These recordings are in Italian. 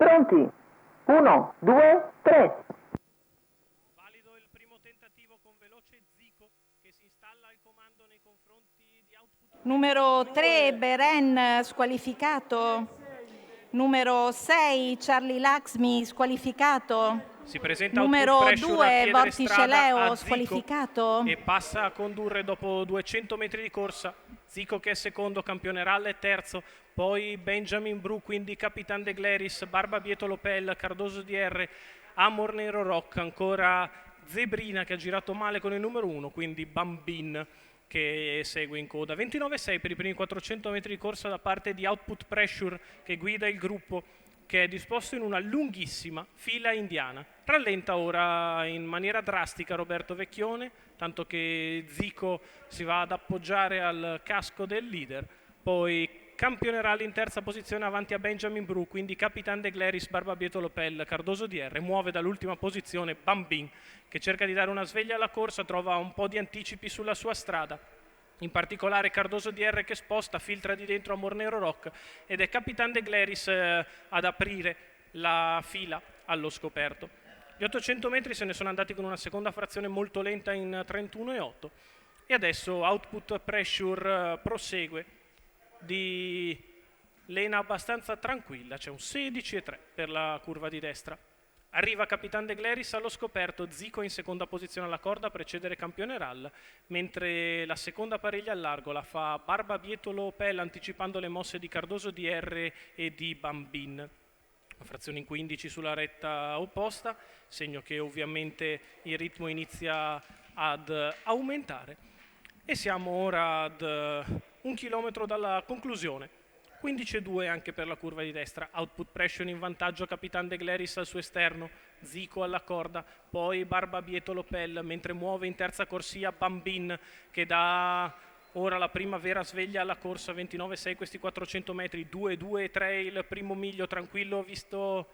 Pronti? 1, 2, 3. Valido il primo tentativo con veloce Zico che si installa al comando nei confronti di Output. Numero 3 Beren squalificato. Numero 6 Charlie Laxmi squalificato. Si presenta Numero Output Pressure a 2 chiedere Vortice strada Leo a Zico squalificato. e passa a condurre dopo 200 metri di corsa. Zico che è secondo, campione rally è terzo, poi Benjamin Bru, quindi Capitan De Gleris, Barbabietolo Lopel, Cardoso DR, Amor Nero Rock, ancora Zebrina che ha girato male con il numero 1, quindi Bambin che segue in coda. 29,6 per i primi 400 metri di corsa da parte di Output Pressure che guida il gruppo, che è disposto in una lunghissima fila indiana. Rallenta ora in maniera drastica Roberto Vecchione, tanto che Zico si va ad appoggiare al casco del leader. Poi campione rally in terza posizione avanti a Benjamin Bru, quindi Capitan De Gleris, Barbabietolo Lopel, Cardoso DR. Muove dall'ultima posizione Bambin, che cerca di dare una sveglia alla corsa, trova un po' di anticipi sulla sua strada. In particolare Cardoso DR che sposta, filtra di dentro Amor Nero Rock ed è Capitan De Gleris ad aprire la fila allo scoperto. Gli 800 metri se ne sono andati con una seconda frazione molto lenta in 31,8 e adesso Output Pressure prosegue di lena abbastanza tranquilla, c'è un 16,3 per la curva di destra. Arriva Capitan De Gleris allo scoperto, Zico in seconda posizione alla corda a precedere campione rall, mentre la seconda pariglia al largo la fa Barbabietolo Lopel anticipando le mosse di Cardoso DR e di Bambin. Una frazione in 15 sulla retta opposta, segno che ovviamente il ritmo inizia ad aumentare e siamo ora ad 1 chilometro dalla conclusione. 15,2 anche per la curva di destra. Output Pressure in vantaggio, Capitan De Gleris al suo esterno, Zico alla corda, poi Barbabietolo Lopel, mentre muove in terza corsia Bambin che dà ora la prima vera sveglia alla corsa. 29,6 questi 400 metri, 2,2,3 il primo miglio, tranquillo visto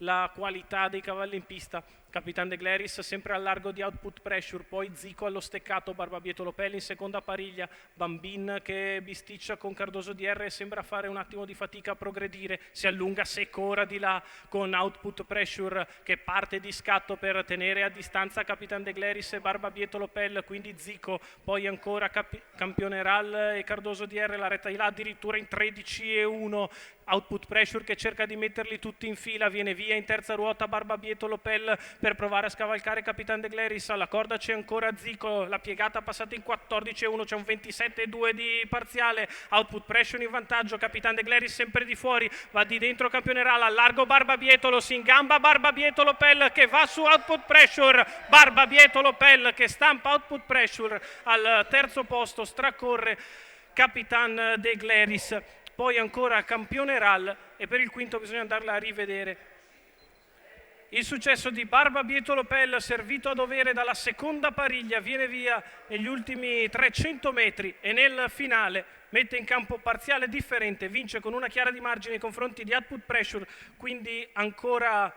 la qualità dei cavalli in pista. Capitan De Gleris sempre al largo di Output Pressure, poi Zico allo steccato, Barbabietolo Lopel in seconda pariglia, Bambin che bisticcia con Cardoso DR e sembra fare un attimo di fatica a progredire, si allunga secco ora di là con Output Pressure che parte di scatto per tenere a distanza Capitan De Gleris e Barbabietolo Lopel, quindi Zico, poi ancora campione rall e Cardoso DR, la retta di là addirittura in 13,1. Output Pressure che cerca di metterli tutti in fila, viene via in terza ruota Barbabietolo Lopel per provare a scavalcare Capitan De Gleris. Alla corda c'è ancora Zico, la piegata passata in 14,1, c'è un 27,2 di parziale. Output Pressure in vantaggio, Capitan De Gleris sempre di fuori, va di dentro campione rall, al largo Barbabietolo, si ingamba Barbabietolo Lopel che va su Output Pressure, Barbabietolo Lopel che stampa Output Pressure al terzo posto, stracorre Capitan De Gleris. Poi ancora campione rall e per il quinto bisogna andarla a rivedere. Il successo di Barbabietolo Lopel, servito a dovere dalla seconda pariglia, viene via negli ultimi 300 metri e nel finale mette in campo parziale differente, vince con una chiara di margine nei confronti di Output Pressure, quindi ancora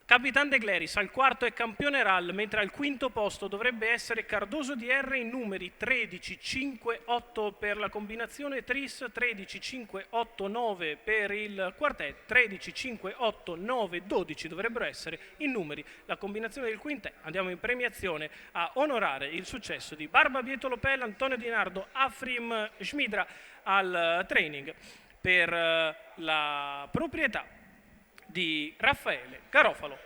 Capitan De Gleris al quarto è campione rall, mentre al quinto posto dovrebbe essere Cardoso DR in numeri 13, 5, 8 per la combinazione Tris, 13, 5, 8, 9 per il quartet, 13, 5, 8, 9, 12 dovrebbero essere in numeri la combinazione del quintet. Andiamo in premiazione a onorare il successo di Barbabietolo Lopel, Antonio Di Nardo, Afrim Schmidra al training per la proprietà di Raffaele Garofalo.